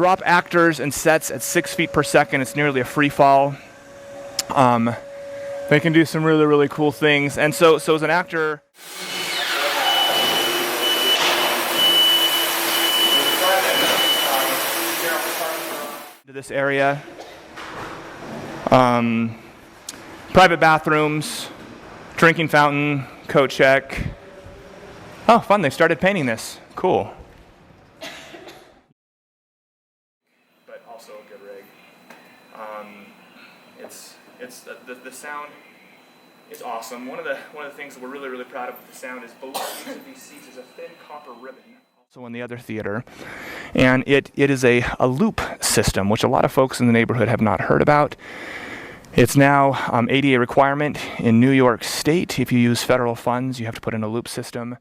drop actors and sets at 6 feet per second. It's nearly a free fall. They can do some really, really cool things. And so as an actor, to this area, private bathrooms, drinking fountain, coat check. Oh, fun! They started painting this. Cool. But also a good rig. It's the sound is awesome. One of the things that we're really, really proud of with the sound is below each of these seats is a thin copper ribbon. So in the other theater, and it is a loop system, which a lot of folks in the neighborhood have not heard about. It's now ADA requirement in New York State. If you use federal funds, you have to put in a loop system.